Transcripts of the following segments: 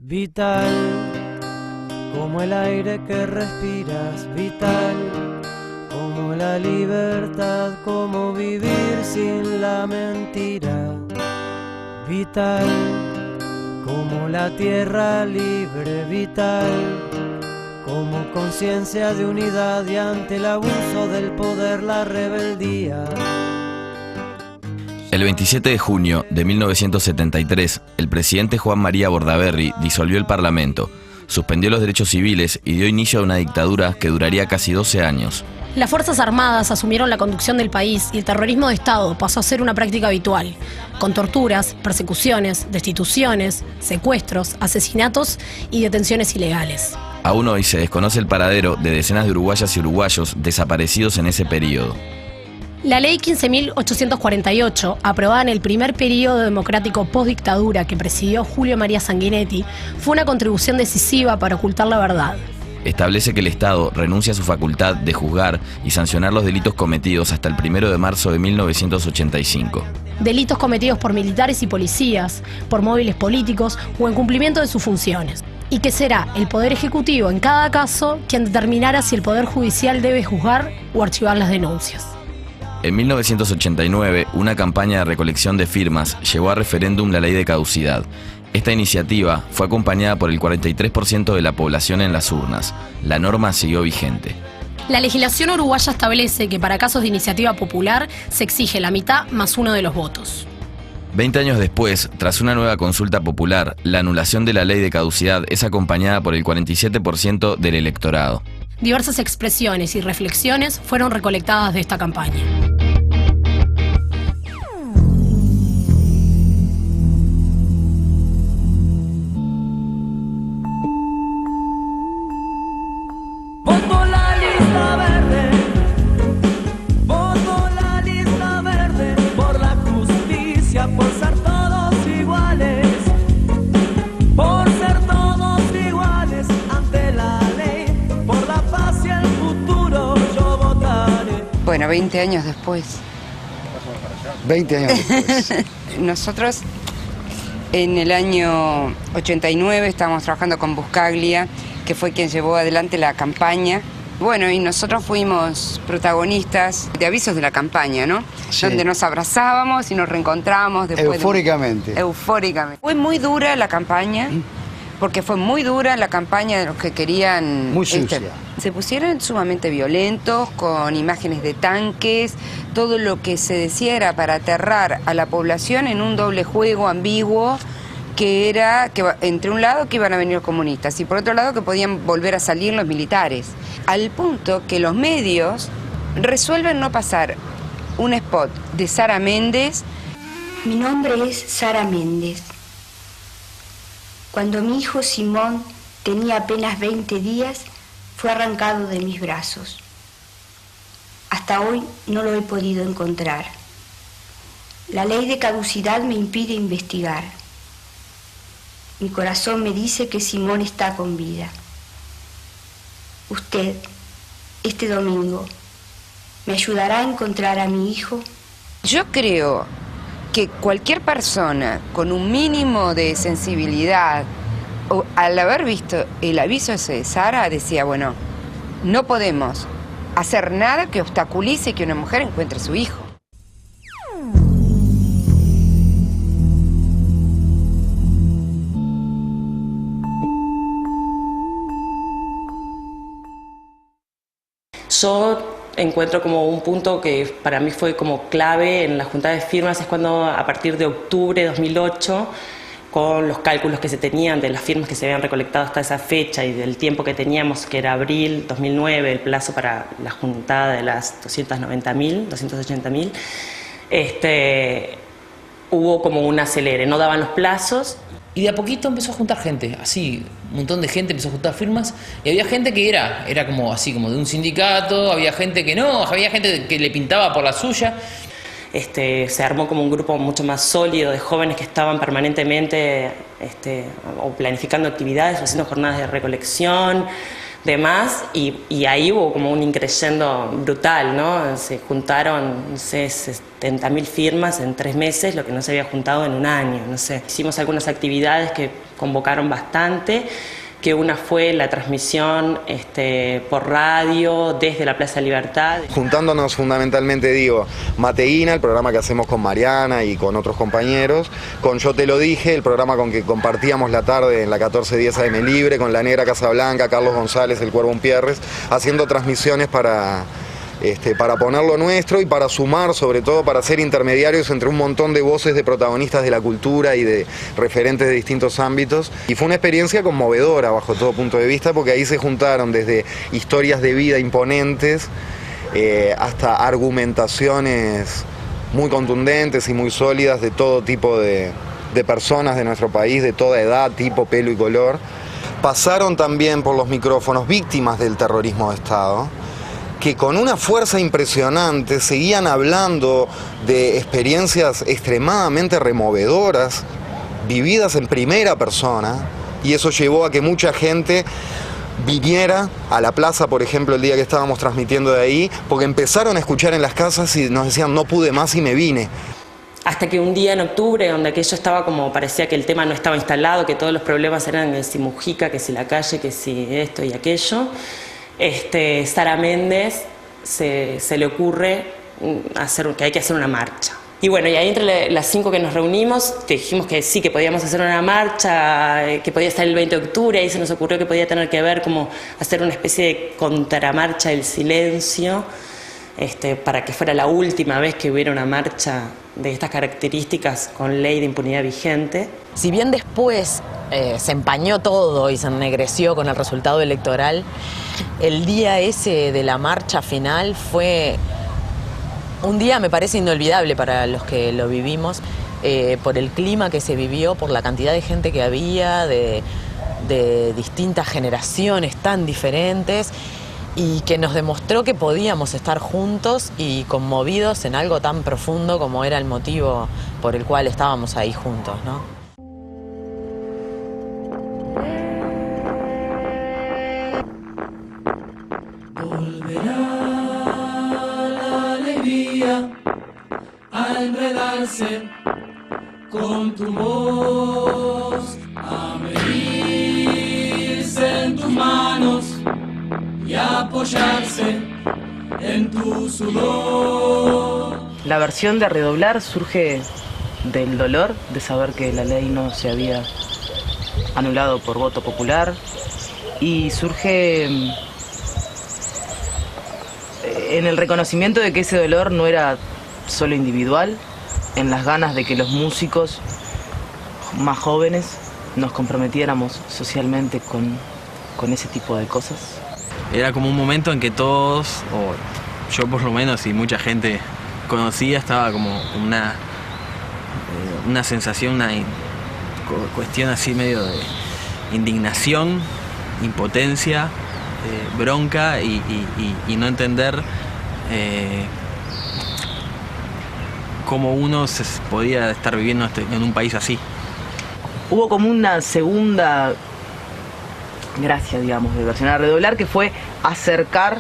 Vital, como el aire que respiras, vital, como la libertad, como vivir sin la mentira. Vital, como la tierra libre, vital, como conciencia de unidad y ante el abuso del poder la rebeldía. El 27 de junio de 1973, el presidente Juan María Bordaberry disolvió el Parlamento, suspendió los derechos civiles y dio inicio a una dictadura que duraría casi 12 años. Las Fuerzas Armadas asumieron la conducción del país y el terrorismo de Estado pasó a ser una práctica habitual, con torturas, persecuciones, destituciones, secuestros, asesinatos y detenciones ilegales. Aún hoy se desconoce el paradero de decenas de uruguayas y uruguayos desaparecidos en ese periodo. La Ley 15.848, aprobada en el primer periodo democrático postdictadura que presidió Julio María Sanguinetti, fue una contribución decisiva para ocultar la verdad. Establece que el Estado renuncia a su facultad de juzgar y sancionar los delitos cometidos hasta el 1 de marzo de 1985. Delitos cometidos por militares y policías, por móviles políticos o en cumplimiento de sus funciones. Y que será el Poder Ejecutivo en cada caso quien determinará si el Poder Judicial debe juzgar o archivar las denuncias. En 1989, una campaña de recolección de firmas llevó a referéndum la ley de caducidad. Esta iniciativa fue acompañada por el 43% de la población en las urnas. La norma siguió vigente. La legislación uruguaya establece que para casos de iniciativa popular se exige la mitad más uno de los votos. 20 años después, tras una nueva consulta popular, la anulación de la ley de caducidad es acompañada por el 47% del electorado. Diversas expresiones y reflexiones fueron recolectadas de esta campaña. Voto la lista verde, voto la lista verde, por la justicia, por ser todos iguales, por ser todos iguales ante la ley, por la paz y el futuro yo votaré. Bueno, 20 años después. 20 años después. Nosotros en el año 89 estábamos trabajando con Buscaglia, que fue quien llevó adelante la campaña. Bueno, y nosotros fuimos protagonistas de avisos de la campaña, ¿no? Sí. Donde nos abrazábamos y nos reencontramos después. Eufóricamente. Eufóricamente. Fue muy dura la campaña, porque fue muy dura la campaña de los que querían... Muy sucia. Se pusieron sumamente violentos, con imágenes de tanques, todo lo que se decía era para aterrar a la población en un doble juego ambiguo, que era que entre un lado que iban a venir los comunistas y por otro lado que podían volver a salir los militares. Al punto que los medios resuelven no pasar un spot de Sara Méndez. Mi nombre es Sara Méndez. Cuando mi hijo Simón tenía apenas 20 días, fue arrancado de mis brazos. Hasta hoy no lo he podido encontrar. La ley de caducidad me impide investigar. Mi corazón me dice que Simón está con vida. Usted, este domingo, ¿me ayudará a encontrar a mi hijo? Yo creo que cualquier persona con un mínimo de sensibilidad, o al haber visto el aviso ese de Sara, decía, bueno, no podemos hacer nada que obstaculice que una mujer encuentre a su hijo. Yo encuentro como un punto que para mí fue como clave en la junta de firmas, es cuando a partir de octubre de 2008, con los cálculos que se tenían de las firmas que se habían recolectado hasta esa fecha y del tiempo que teníamos, que era abril 2009, el plazo para la juntada de las 290.000, 280.000, hubo como un acelere, no daban los plazos. Y de a poquito empezó a juntar gente, así, un montón de gente empezó a juntar firmas, y había gente que era como así, como de un sindicato, había gente que no, había gente que le pintaba por la suya. Se armó como un grupo mucho más sólido de jóvenes que estaban permanentemente o planificando actividades o haciendo jornadas de recolección, demás, y ahí hubo como un increyendo brutal, ¿no? Se juntaron, no sé, 70.000 firmas en 3 meses, lo que no se había juntado en un año, no sé. Hicimos algunas actividades que convocaron bastante, que una fue la transmisión por radio desde la Plaza Libertad. Juntándonos fundamentalmente, digo, Mateína, el programa que hacemos con Mariana y con otros compañeros, con Yo Te Lo Dije, el programa con que compartíamos la tarde en la 1410 AM Libre, con La Negra Casablanca, Carlos González, El Cuervo Umpierres, haciendo transmisiones para poner lo nuestro y para sumar, sobre todo para ser intermediarios entre un montón de voces de protagonistas de la cultura y de referentes de distintos ámbitos. Y fue una experiencia conmovedora bajo todo punto de vista, porque ahí se juntaron desde historias de vida imponentes hasta argumentaciones muy contundentes y muy sólidas de todo tipo de personas de nuestro país, de toda edad, tipo, pelo y color. Pasaron también por los micrófonos víctimas del terrorismo de Estado, que con una fuerza impresionante seguían hablando de experiencias extremadamente removedoras, vividas en primera persona, y eso llevó a que mucha gente viniera a la plaza, por ejemplo, el día que estábamos transmitiendo de ahí, porque empezaron a escuchar en las casas y nos decían, no pude más y me vine. Hasta que un día en octubre, donde aquello estaba como, parecía que el tema no estaba instalado, que todos los problemas eran que si Mujica, que si la calle, que si esto y aquello, Sara Méndez se le ocurre que hay que hacer una marcha. Y bueno, y ahí entre las 5 que nos reunimos, dijimos que sí, que podíamos hacer una marcha, que podía estar el 20 de octubre, ahí se nos ocurrió que podía tener que ver como hacer una especie de contramarcha del silencio, para que fuera la última vez que hubiera una marcha de estas características con ley de impunidad vigente. Si bien después se empañó todo y se ennegreció con el resultado electoral, el día ese de la marcha final fue un día, me parece, inolvidable para los que lo vivimos, por el clima que se vivió, por la cantidad de gente que había, de distintas generaciones tan diferentes, y que nos demostró que podíamos estar juntos y conmovidos en algo tan profundo como era el motivo por el cual estábamos ahí juntos, ¿no? Volverá la alegría a enredarse con tu voz, a medirse en tus manos y apoyarse en tu sudor. La versión de Redoblar surge del dolor de saber que la ley no se había anulado por voto popular, y surge en el reconocimiento de que ese dolor no era solo individual, en las ganas de que los músicos más jóvenes nos comprometiéramos socialmente con ese tipo de cosas. Era como un momento en que todos, o yo por lo menos y mucha gente conocida, estaba como una sensación, una cuestión así medio de indignación, impotencia, bronca y no entender cómo uno podía estar viviendo en un país así. Hubo como una segunda gracia, digamos, de versionar Redoblar, que fue acercar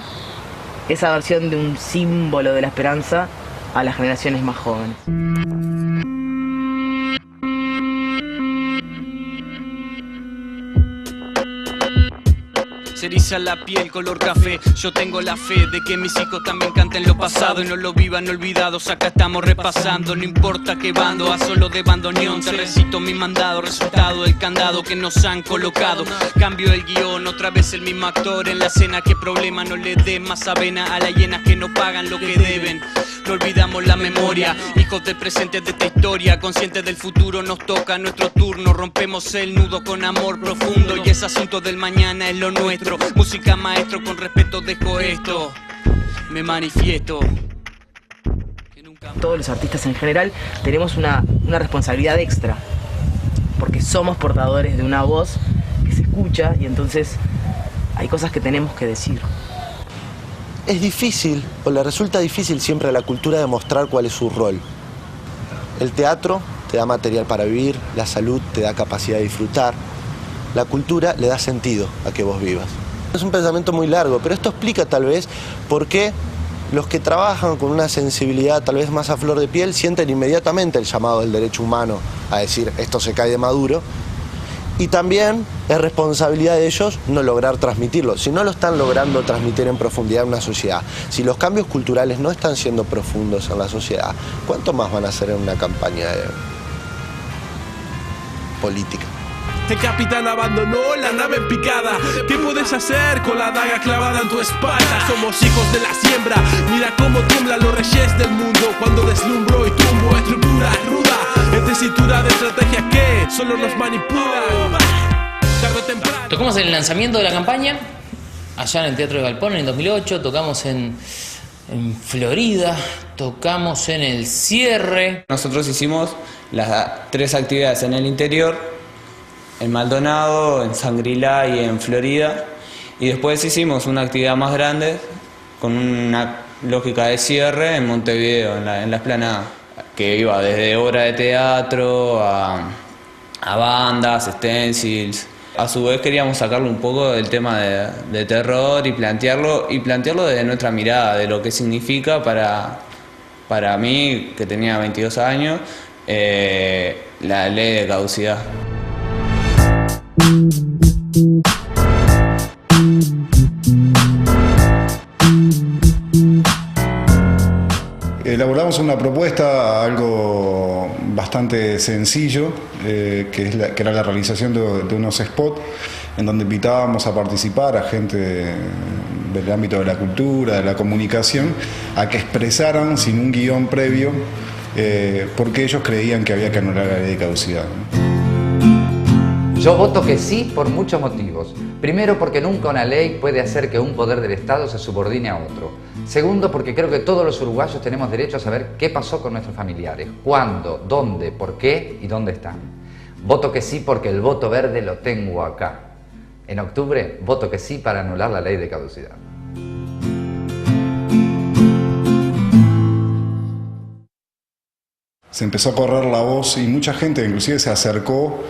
esa versión de un símbolo de la esperanza a las generaciones más jóvenes. Se eriza la piel color café. Yo tengo la fe de que mis hijos también canten lo pasado y no lo vivan olvidados. Acá estamos repasando, no importa qué bando, a solo de bandoneón te recito mi mandado, resultado del candado que nos han colocado. Cambio el guión, otra vez el mismo actor en la escena. Qué problema, no le dé más avena a las hienas que no pagan lo que deben. No olvidamos la memoria, hijos del presente de esta historia, conscientes del futuro nos toca nuestro turno. Rompemos el nudo con amor profundo y ese asunto del mañana es lo nuestro. Música maestro, con respeto dejo esto, me manifiesto. Todos los artistas en general tenemos una responsabilidad extra, porque somos portadores de una voz que se escucha y entonces hay cosas que tenemos que decir. Es difícil, o le resulta difícil siempre a la cultura demostrar cuál es su rol. El teatro te da material para vivir, la salud te da capacidad de disfrutar, la cultura le da sentido a que vos vivas. Es un pensamiento muy largo, pero esto explica tal vez por qué los que trabajan con una sensibilidad tal vez más a flor de piel sienten inmediatamente el llamado del derecho humano a decir esto se cae de Maduro, y también es responsabilidad de ellos no lograr transmitirlo. Si no lo están logrando transmitir en profundidad en una sociedad, si los cambios culturales no están siendo profundos en la sociedad, ¿cuánto más van a hacer en una campaña política? El capitán abandonó la nave en picada. ¿Qué puedes hacer con la daga clavada en tu espalda? Somos hijos de la siembra. Mira cómo tiemblan los reyes del mundo cuando deslumbro y tumbo estructura ruda en tesitura de estrategia que solo nos manipula. Tarde o temprano. Tocamos en el lanzamiento de la campaña allá en el Teatro de Galpón en el 2008. Tocamos en Florida. Tocamos en el cierre. Nosotros hicimos las 3 actividades en el interior, en Maldonado, en Shangri-La y en Florida, y después hicimos una actividad más grande con una lógica de cierre en Montevideo, en la Explanada, que iba desde obra de teatro a bandas, stencils. A su vez queríamos sacarle un poco del tema de terror y plantearlo desde nuestra mirada, de lo que significa para mí, que tenía 22 años, la ley de caducidad. Elaboramos una propuesta, algo bastante sencillo, que era la realización de unos spots en donde invitábamos a participar a gente del ámbito de la cultura, de la comunicación, a que expresaran sin un guión previo por qué ellos creían que había que anular la ley de caducidad. Yo voto que sí por muchos motivos. Primero, porque nunca una ley puede hacer que un poder del Estado se subordine a otro. Segundo, porque creo que todos los uruguayos tenemos derecho a saber qué pasó con nuestros familiares, cuándo, dónde, por qué y dónde están. Voto que sí porque el voto verde lo tengo acá. En octubre, voto que sí para anular la ley de caducidad. Se empezó a correr la voz y mucha gente inclusive se acercó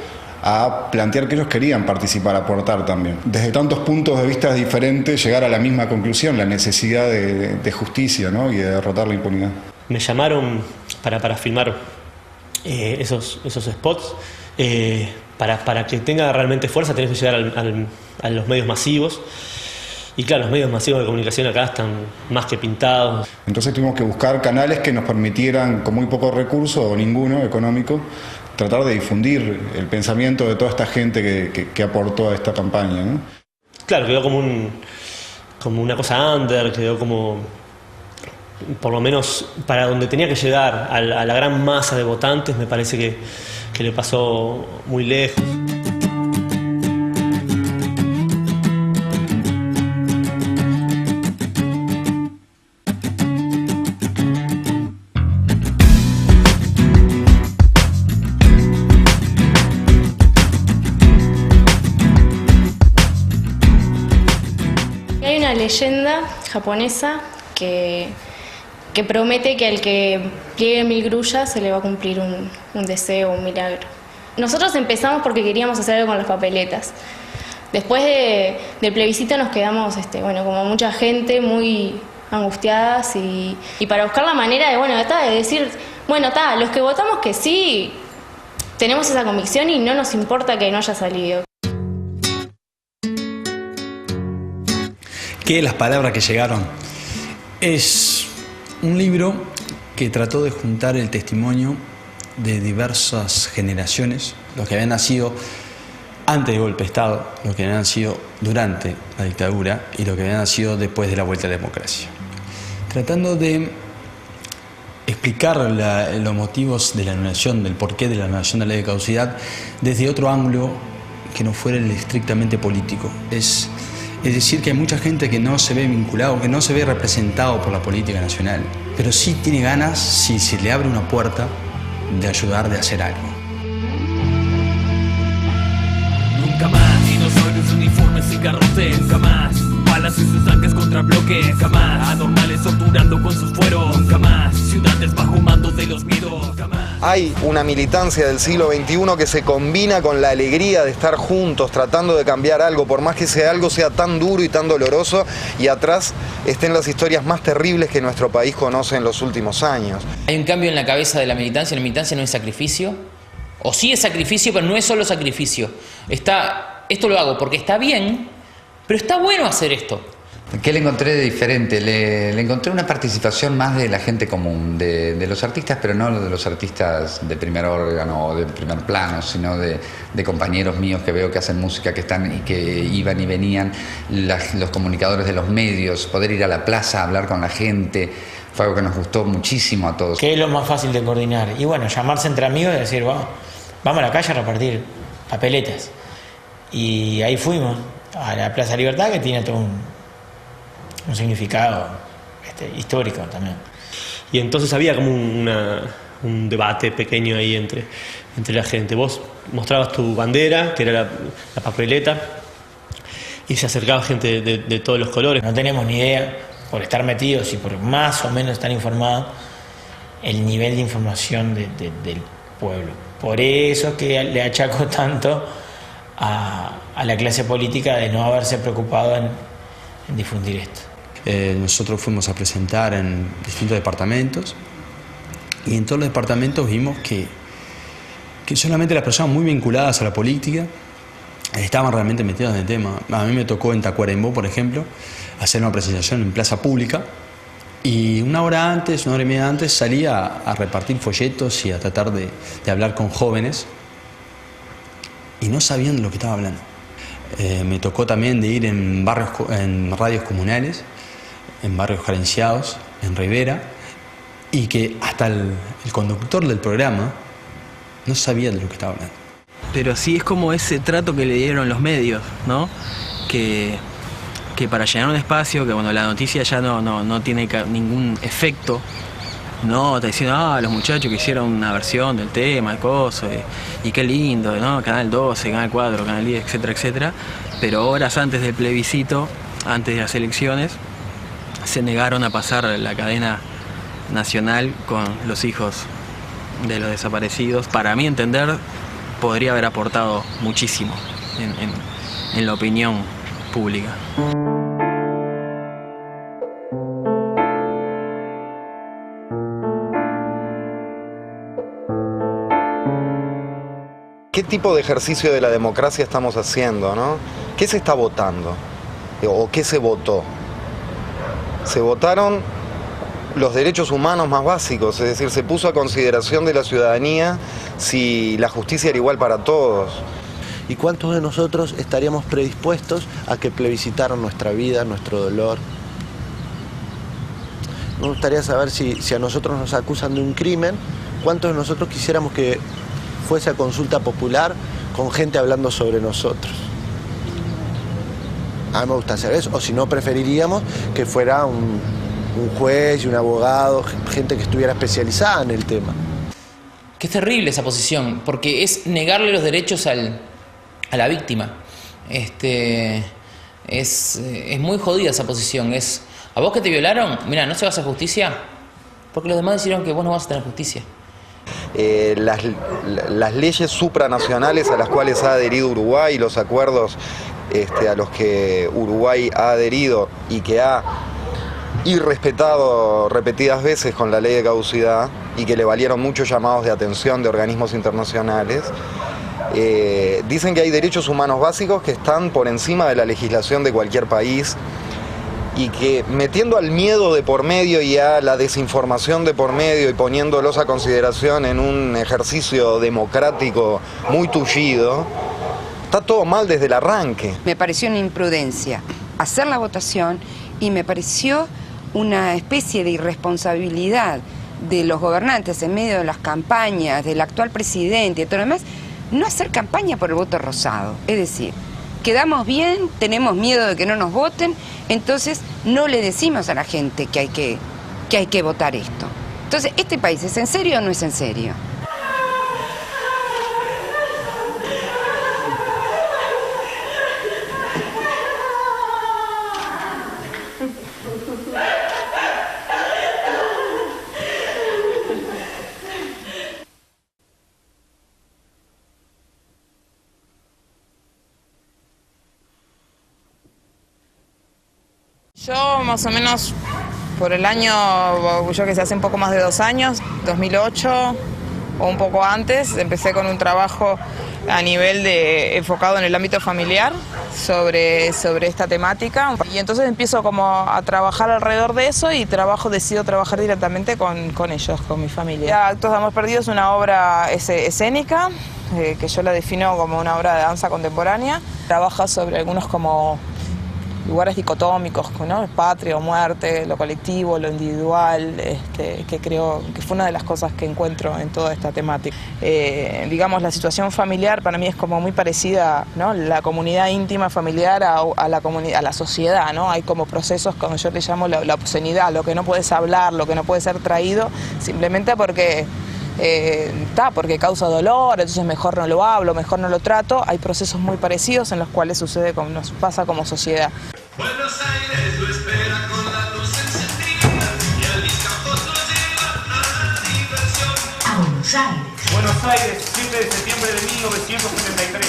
a plantear que ellos querían participar, aportar también. Desde tantos puntos de vista diferentes, llegar a la misma conclusión, la necesidad de justicia, ¿no? Y de derrotar la impunidad. Me llamaron para filmar esos spots. Para que tenga realmente fuerza tenés que llegar a los medios masivos. Y claro, los medios masivos de comunicación acá están más que pintados. Entonces tuvimos que buscar canales que nos permitieran, con muy pocos recursos o ninguno económico, tratar de difundir el pensamiento de toda esta gente que aportó a esta campaña, ¿no? Claro, quedó como una cosa under, quedó como, por lo menos para donde tenía que llegar, a la gran masa de votantes, me parece que le pasó muy lejos. Hay una leyenda japonesa que promete que al que pliegue 1000 grullas se le va a cumplir un deseo, un milagro. Nosotros empezamos porque queríamos hacer algo con las papeletas. Después del plebiscito nos quedamos, como mucha gente, muy angustiadas y para buscar la manera de decir, los que votamos que sí, tenemos esa convicción y no nos importa que no haya salido. Que las palabras que llegaron es un libro que trató de juntar el testimonio de diversas generaciones, los que habían nacido antes del golpe de Estado, los que habían nacido durante la dictadura y los que habían nacido después de la vuelta a la democracia, tratando de explicar los motivos de la anulación, del porqué de la anulación de la ley de caducidad desde otro ángulo que no fuera el estrictamente político. Es decir, que hay mucha gente que no se ve vinculado, que no se ve representado por la política nacional, pero sí tiene ganas, si se le abre una puerta, de ayudar, de hacer algo. Nunca más dinosaurios, uniformes y garrotes, nunca más balas y sus tanques contra bloques, nunca más anormales torturando con sus fueros, nunca más ciudades bajo mando de los miedos, nunca más. hay una militancia del siglo XXI que se combina con la alegría de estar juntos, tratando de cambiar algo, por más que sea algo sea tan duro y tan doloroso, y atrás estén las historias más terribles que nuestro país conoce en los últimos años. Hay un cambio en la cabeza de la militancia no es sacrificio, o sí es sacrificio, pero no es solo sacrificio. Esto lo hago porque está bien, pero está bueno hacer esto. ¿Qué le encontré de diferente? Le encontré una participación más de la gente común, de los artistas, pero no de los artistas de primer órgano o de primer plano, sino de compañeros míos que veo que hacen música, que están y que iban y venían, los comunicadores de los medios, poder ir a la plaza, hablar con la gente, fue algo que nos gustó muchísimo a todos. ¿Qué es lo más fácil de coordinar? Y bueno, llamarse entre amigos y decir, vamos a la calle a repartir papeletas. Y ahí fuimos a la Plaza Libertad, que tiene todo un significado histórico también. Y entonces había como un debate pequeño ahí entre la gente. Vos mostrabas tu bandera, que era la papeleta, y se acercaba gente de todos los colores. No tenemos ni idea, por estar metidos y por más o menos estar informados, el nivel de información del pueblo. Por eso es que le achaco tanto a la clase política de no haberse preocupado en difundir esto. Nosotros fuimos a presentar en distintos departamentos y en todos los departamentos vimos que solamente las personas muy vinculadas a la política estaban realmente metidas en el tema. A mí me tocó en Tacuarembó, por ejemplo, hacer una presentación en plaza pública y una hora y media antes salí a repartir folletos y a tratar de hablar con jóvenes y no sabían de lo que estaba hablando. Me tocó también de ir en radios comunales, en barrios carenciados, en Rivera, y que hasta el conductor del programa no sabía de lo que estaba hablando. Pero sí es como ese trato que le dieron los medios, ¿no? Que para llenar un espacio, que bueno, la noticia ya no tiene ningún efecto, no, te dicen, los muchachos que hicieron una versión del tema, el coso, y qué lindo, ¿no? Canal 12, Canal 4, Canal 10, etcétera, etcétera. Pero horas antes del plebiscito, antes de las elecciones, se negaron a pasar la cadena nacional con los hijos de los desaparecidos. Para mi entender, podría haber aportado muchísimo en la opinión pública. ¿Qué tipo de ejercicio de la democracia estamos haciendo, no? ¿Qué se está votando? ¿O qué se votó? Se votaron los derechos humanos más básicos, es decir, se puso a consideración de la ciudadanía si la justicia era igual para todos. ¿Y cuántos de nosotros estaríamos predispuestos a que plebiscitaran nuestra vida, nuestro dolor? Me gustaría saber si a nosotros nos acusan de un crimen, ¿cuántos de nosotros quisiéramos que fuese a consulta popular con gente hablando sobre nosotros? A mí me gusta hacer eso, o si no, preferiríamos que fuera un juez y un abogado, gente que estuviera especializada en el tema. Que es terrible esa posición, porque es negarle los derechos a la víctima. Es muy jodida esa posición. ¿A vos que te violaron? Mira, no se va a hacer justicia, porque los demás decidieron que vos no vas a tener justicia. Las leyes supranacionales a las cuales ha adherido Uruguay, los acuerdos a los que Uruguay ha adherido y que ha irrespetado repetidas veces con la ley de caducidad y que le valieron muchos llamados de atención de organismos internacionales, dicen que hay derechos humanos básicos que están por encima de la legislación de cualquier país y que metiendo al miedo de por medio y a la desinformación de por medio y poniéndolos a consideración en un ejercicio democrático muy tullido, está todo mal desde el arranque. Me pareció una imprudencia hacer la votación y me pareció una especie de irresponsabilidad de los gobernantes en medio de las campañas, del actual presidente y todo lo demás, no hacer campaña por el voto rosado. Es decir, quedamos bien, tenemos miedo de que no nos voten, entonces no le decimos a la gente que hay que votar esto. Entonces, ¿este país es en serio o no es en serio? Yo más o menos por el año, yo que sé, hace un poco más de 2 años, 2008 o un poco antes, empecé con un trabajo a nivel enfocado en el ámbito familiar sobre esta temática, y entonces empiezo como a trabajar alrededor de eso y decido trabajar directamente con ellos, con mi familia. Actos de Amor Perdido es una obra escénica que yo la defino como una obra de danza contemporánea. Trabaja sobre algunos como lugares dicotómicos, ¿no? Patria o muerte, lo colectivo, lo individual, que creo que fue una de las cosas que encuentro en toda esta temática. Digamos, la situación familiar para mí es como muy parecida, ¿no? La comunidad íntima familiar a la sociedad, ¿no? Hay como procesos, como yo le llamo la obscenidad, lo que no puedes hablar, lo que no puede ser traído, simplemente porque causa dolor, entonces mejor no lo hablo, mejor no lo trato. Hay procesos muy parecidos en los cuales sucede como nos pasa como sociedad. Buenos Aires lo espera con la luz encendida y al Discampos lo lleva a la diversión. A Buenos Aires. Buenos Aires, 7 de septiembre de 1973.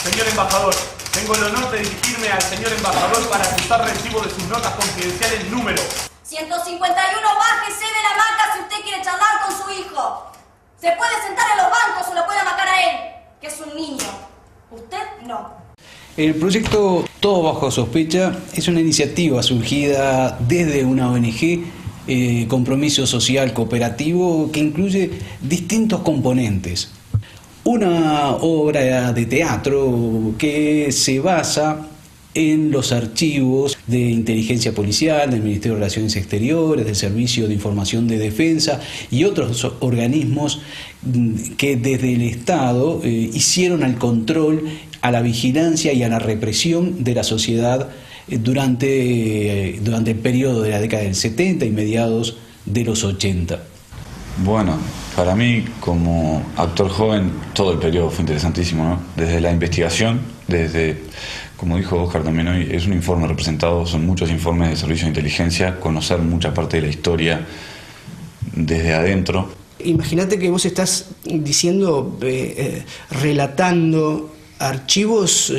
Señor embajador, tengo el honor de dirigirme al señor embajador para acusar recibo de sus notas confidenciales número 151, bájese de la hamaca si usted quiere charlar con su hijo. Se puede sentar en los bancos o lo puede amacar a él, que es un niño. Usted no. El proyecto Todo Bajo Sospecha es una iniciativa surgida desde una ONG, Compromiso Social Cooperativo, que incluye distintos componentes. Una obra de teatro que se basa en los archivos de inteligencia policial, del Ministerio de Relaciones Exteriores, del Servicio de Información de Defensa y otros organismos que desde el Estado hicieron al control, a la vigilancia y a la represión de la sociedad durante el periodo de la década del 70 y mediados de los 80. Bueno, para mí como actor joven todo el periodo fue interesantísimo, ¿no? Desde la investigación, como dijo Oscar también hoy, es un informe representado, son muchos informes de servicio de inteligencia, conocer mucha parte de la historia desde adentro. Imagínate que vos estás diciendo, relatando archivos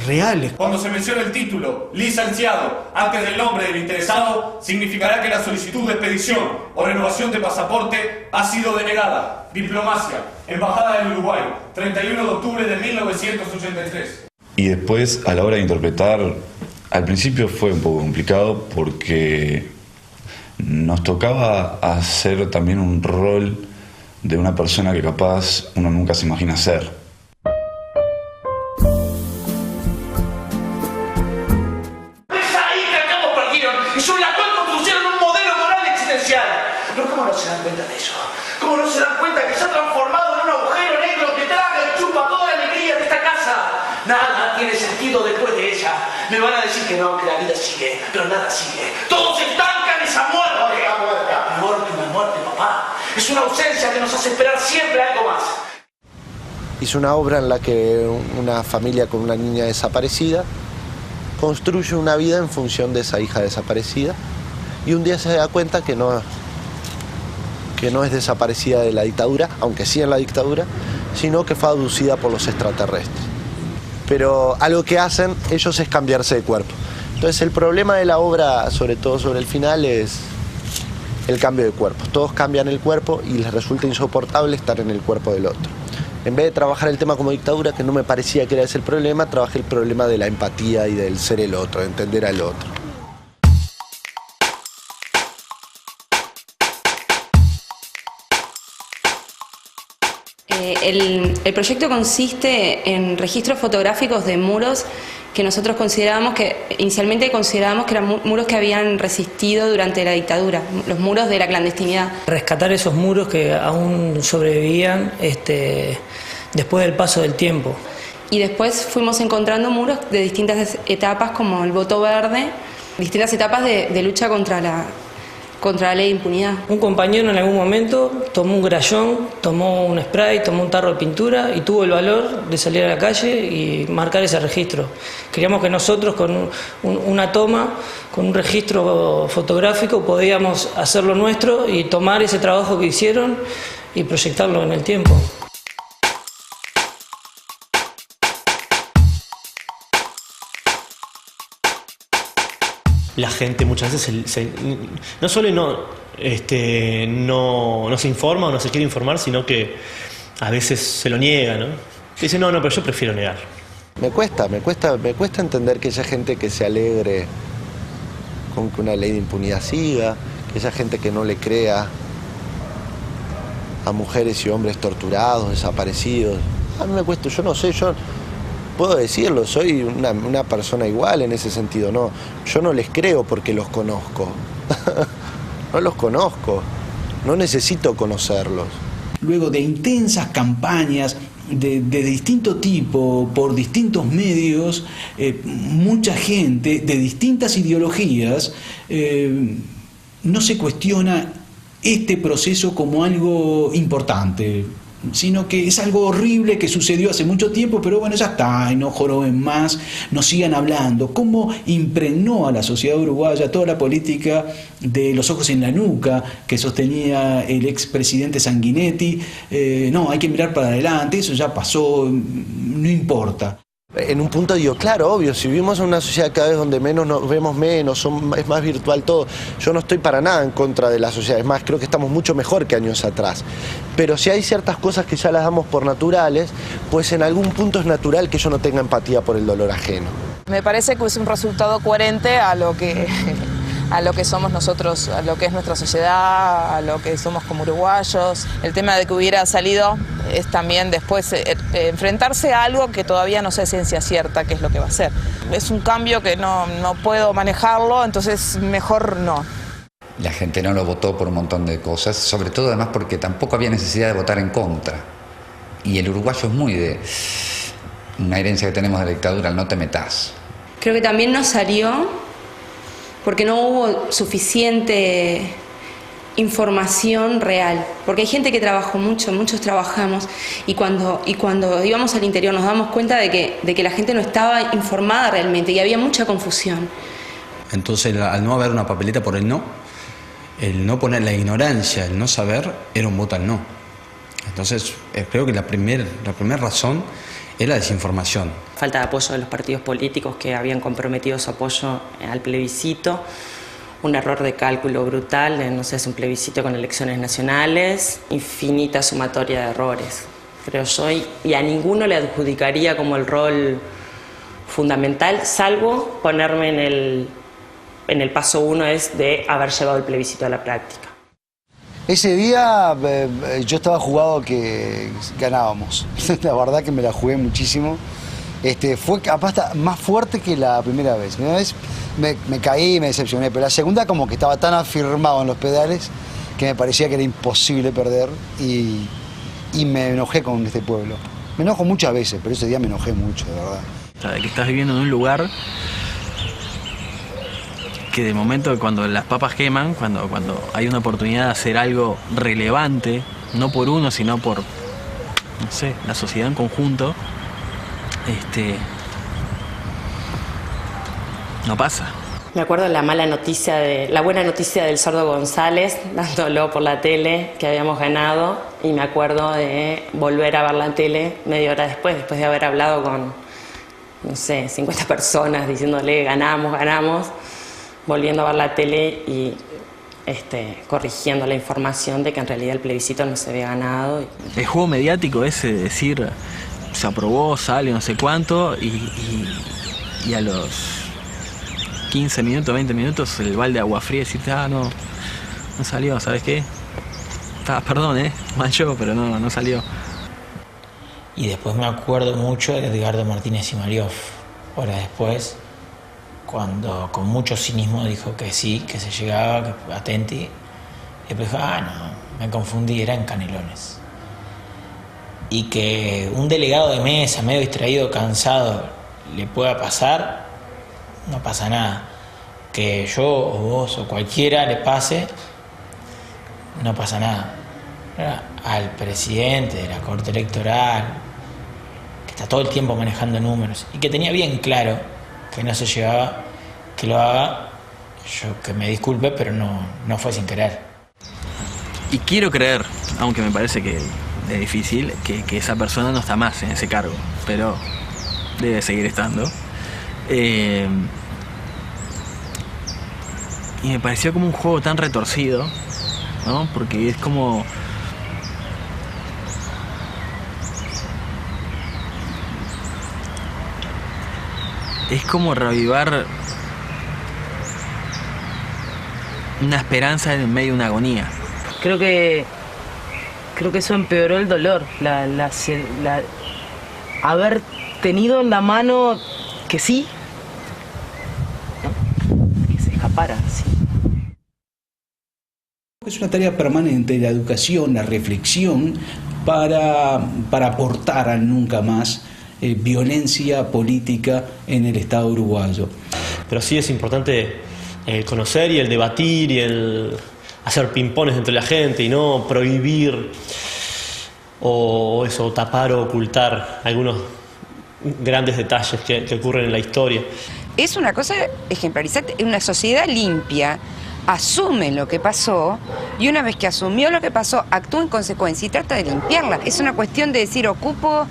reales. Cuando se menciona el título licenciado antes del nombre del interesado, significará que la solicitud de expedición o renovación de pasaporte ha sido denegada. Diplomacia, Embajada del Uruguay, 31 de octubre de 1983. Y después, a la hora de interpretar, al principio fue un poco complicado porque nos tocaba hacer también un rol de una persona que capaz uno nunca se imagina ser. Esa hija que ambos perdieron y sobre la cual construyeron un modelo moral existencial. Pero ¿cómo no se dan cuenta de eso? ¿Cómo no se dan cuenta que se ha transformado en un agujero negro que traga y chupa toda la alegría de esta casa? Nada tiene sentido después de ella. Me van a decir que no, que la vida sigue, pero nada sigue. Todo se estanca en esa muerte. Peor que una muerte, papá. Es una ausencia que nos hace esperar siempre algo más. Hizo una obra en la que una familia con una niña desaparecida construye una vida en función de esa hija desaparecida y un día se da cuenta que no es desaparecida de la dictadura, aunque sí en la dictadura, sino que fue abducida por los extraterrestres. Pero algo que hacen ellos es cambiarse de cuerpo. Entonces el problema de la obra, sobre todo sobre el final, es el cambio de cuerpo. Todos cambian el cuerpo y les resulta insoportable estar en el cuerpo del otro. En vez de trabajar el tema como dictadura, que no me parecía que era ese el problema, trabajé el problema de la empatía y del ser el otro, de entender al otro. El proyecto consiste en registros fotográficos de muros que nosotros inicialmente considerábamos que eran muros que habían resistido durante la dictadura, los muros de la clandestinidad. Rescatar esos muros que aún sobrevivían después del paso del tiempo. Y después fuimos encontrando muros de distintas etapas, como el voto verde, distintas etapas de lucha contra la ley de impunidad. Un compañero en algún momento tomó un grallón, tomó un spray, tomó un tarro de pintura y tuvo el valor de salir a la calle y marcar ese registro. Queríamos que nosotros con una toma, con un registro fotográfico, podíamos hacer lo nuestro y tomar ese trabajo que hicieron y proyectarlo en el tiempo. la gente muchas veces no solo no se informa o no se quiere informar, sino que a veces se lo niega, ¿no? Dice, no, pero yo prefiero negar. Me cuesta entender que haya gente que se alegre con que una ley de impunidad siga, que haya gente que no le crea a mujeres y hombres torturados, desaparecidos. A mí me cuesta, yo no sé, yo puedo decirlo, soy una persona igual en ese sentido, no, yo no les creo porque los conozco, no los conozco, no necesito conocerlos. Luego de intensas campañas de distinto tipo, por distintos medios, mucha gente de distintas ideologías no se cuestiona este proceso como algo importante, sino que es algo horrible que sucedió hace mucho tiempo, pero bueno, ya está, y no joroben más, no sigan hablando. ¿Cómo impregnó a la sociedad uruguaya toda la política de los ojos en la nuca que sostenía el expresidente Sanguinetti? No, hay que mirar para adelante, eso ya pasó, no importa. En un punto digo, claro, obvio, si vivimos en una sociedad cada vez donde menos nos vemos menos, es más virtual todo, yo no estoy para nada en contra de la sociedad, es más, creo que estamos mucho mejor que años atrás. Pero si hay ciertas cosas que ya las damos por naturales, pues en algún punto es natural que yo no tenga empatía por el dolor ajeno. Me parece que es un resultado coherente a lo que somos nosotros, a lo que es nuestra sociedad, a lo que somos como uruguayos. El tema de que hubiera salido es también después enfrentarse a algo que todavía no sé ciencia cierta qué es lo que va a ser. Es un cambio que no puedo manejarlo, entonces mejor no. La gente no lo votó por un montón de cosas, sobre todo además porque tampoco había necesidad de votar en contra. Y el uruguayo es muy de una herencia que tenemos de la dictadura, el no te metas. Creo que también nos salió porque no hubo suficiente información real, porque hay gente que trabajó mucho, muchos trabajamos, y cuando íbamos al interior nos damos cuenta de que la gente no estaba informada realmente y había mucha confusión. Entonces, al no haber una papeleta por el no poner la ignorancia, el no saber, era un voto al no. Entonces, creo que la primera razón es la desinformación. Falta de apoyo de los partidos políticos que habían comprometido su apoyo al plebiscito. Un error de cálculo brutal, no sé, es un plebiscito con elecciones nacionales, infinita sumatoria de errores, creo yo, y a ninguno le adjudicaría como el rol fundamental, salvo ponerme en el paso 1 es de haber llevado el plebiscito a la práctica. Ese día yo estaba jugado que ganábamos, la verdad que me la jugué muchísimo. Fue capaz más fuerte que la primera vez. La primera vez me caí y me decepcioné, pero la segunda como que estaba tan afirmado en los pedales que me parecía que era imposible perder y me enojé con este pueblo. Me enojo muchas veces, pero ese día me enojé mucho, de verdad. O sea, de que estás viviendo en un lugar que de momento cuando las papas queman, cuando hay una oportunidad de hacer algo relevante, no por uno, sino por, no sé, la sociedad en conjunto, no pasa. Me acuerdo la buena noticia del Sordo González, dándolo por la tele, que habíamos ganado, y me acuerdo de volver a ver la tele media hora después de haber hablado con, no sé, 50 personas diciéndole ganamos, volviendo a ver la tele y corrigiendo la información de que en realidad el plebiscito no se había ganado. El juego mediático ese de decir se aprobó, sale, no sé cuánto, y a los 15 minutos, 20 minutos el balde de agua fría y decirte, no salió, ¿sabes qué? Perdón, mal yo, pero no salió. Y después me acuerdo mucho de Edgardo Martínez y Marioff, horas después, cuando con mucho cinismo dijo que sí, que se llegaba, que atenti, y después dijo, no, me confundí, era en Canelones. Y que un delegado de mesa, medio distraído, cansado, le pueda pasar, no pasa nada. Que yo o vos o cualquiera le pase, no pasa nada. Al presidente de la Corte Electoral, que está todo el tiempo manejando números y que tenía bien claro que no se llevaba, que lo haga, yo que me disculpe, pero no fue sin querer. Y quiero creer, aunque me parece que es difícil, que esa persona no está más en ese cargo, pero debe seguir estando. Y me pareció como un juego tan retorcido, ¿no? Porque es como... Es como reavivar una esperanza en medio de una agonía. Creo que eso empeoró el dolor, haber tenido en la mano que sí, ¿no? Que se escapara, sí. Es una tarea permanente la educación, la reflexión para aportar al nunca más violencia política en el Estado uruguayo. Pero sí es importante el conocer y el debatir y el hacer pimpones entre la gente y no prohibir o tapar o ocultar algunos grandes detalles que ocurren en la historia. Es una cosa ejemplarizante, una sociedad limpia asume lo que pasó y una vez que asumió lo que pasó actúa en consecuencia y trata de limpiarla. Es una cuestión de decir, ocupo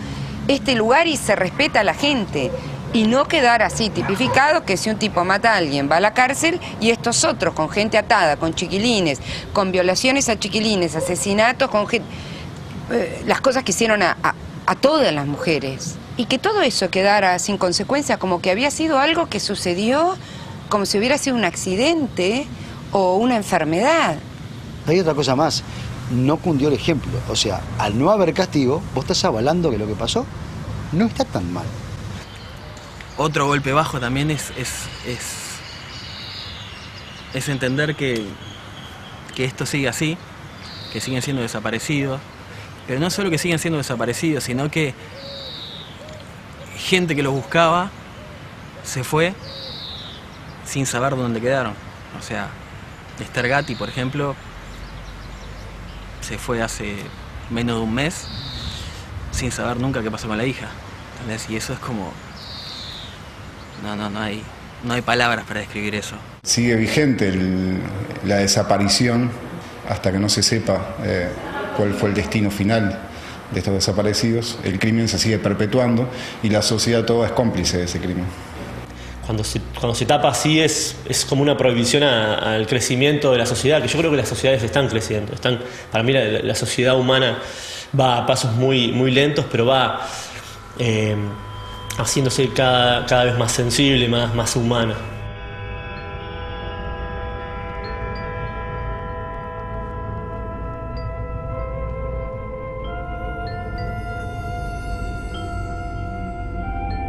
este lugar y se respeta a la gente. Y no quedar así tipificado que si un tipo mata a alguien va a la cárcel y estos otros con gente atada, con chiquilines, con violaciones a chiquilines, asesinatos, con gente, las cosas que hicieron a todas las mujeres. Y que todo eso quedara sin consecuencia, como que había sido algo que sucedió como si hubiera sido un accidente o una enfermedad. Hay otra cosa más, no cundió el ejemplo. O sea, al no haber castigo, vos estás avalando que lo que pasó no está tan mal. Otro golpe bajo también es entender que esto sigue así, que siguen siendo desaparecidos, pero no solo que siguen siendo desaparecidos, sino que gente que los buscaba se fue sin saber dónde quedaron. O sea, Esther Gatti, por ejemplo, se fue hace menos de un mes sin saber nunca qué pasó con la hija, ¿entendés? Y eso es como... No hay palabras para describir eso. Sigue vigente la desaparición hasta que no se sepa cuál fue el destino final de estos desaparecidos. El crimen se sigue perpetuando y la sociedad toda es cómplice de ese crimen. Cuando se tapa así es como una prohibición al crecimiento de la sociedad, que yo creo que las sociedades están creciendo. Para mí la sociedad humana va a pasos muy, muy lentos, pero va... haciéndose cada vez más sensible, más humana.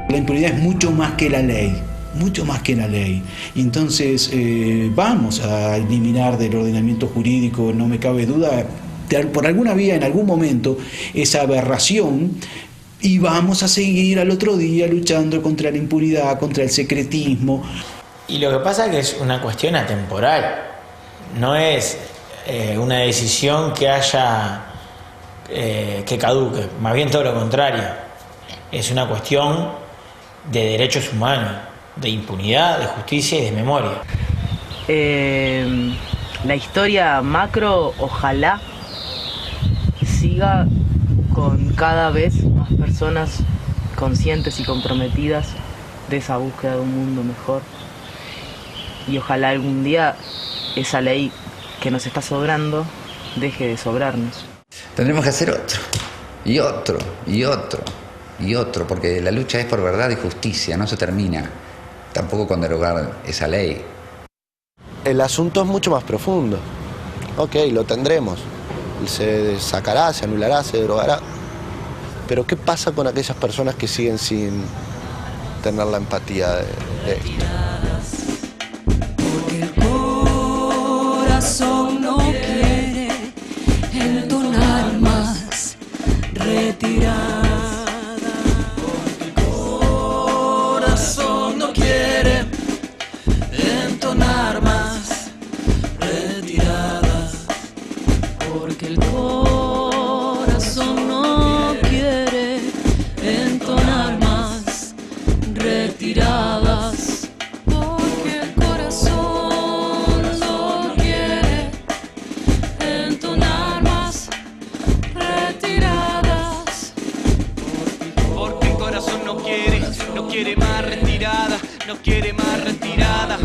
La impunidad es mucho más que la ley, mucho más que la ley. Entonces vamos a eliminar del ordenamiento jurídico, no me cabe duda, por alguna vía, en algún momento, esa aberración. Y vamos a seguir al otro día luchando contra la impunidad, contra el secretismo. Y lo que pasa es que es una cuestión atemporal. No es una decisión que haya que caduque. Más bien todo lo contrario. Es una cuestión de derechos humanos, de impunidad, de justicia y de memoria. La historia macro, ojalá siga con cada vez más personas conscientes y comprometidas de esa búsqueda de un mundo mejor. Y ojalá algún día esa ley que nos está sobrando deje de sobrarnos. Tendremos que hacer otro, y otro, y otro, y otro, porque la lucha es por verdad y justicia, no se termina tampoco con derogar esa ley. El asunto es mucho más profundo. Ok, lo tendremos. Se sacará, se anulará, se derogará. Pero ¿qué pasa con aquellas personas que siguen sin tener la empatía de esto? Porque el corazón no quiere entonar más retirada. Porque el corazón no quiere entonar más retirada. Porque el corazón no quiere entonar más retiradas. Porque el corazón no quiere entonar más retiradas. Porque el corazón no quiere más retirada, no quiere más retirada.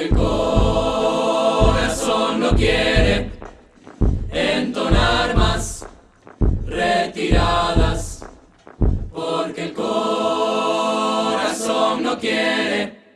el corazón no quiere entonar más retiradas, porque el corazón no quiere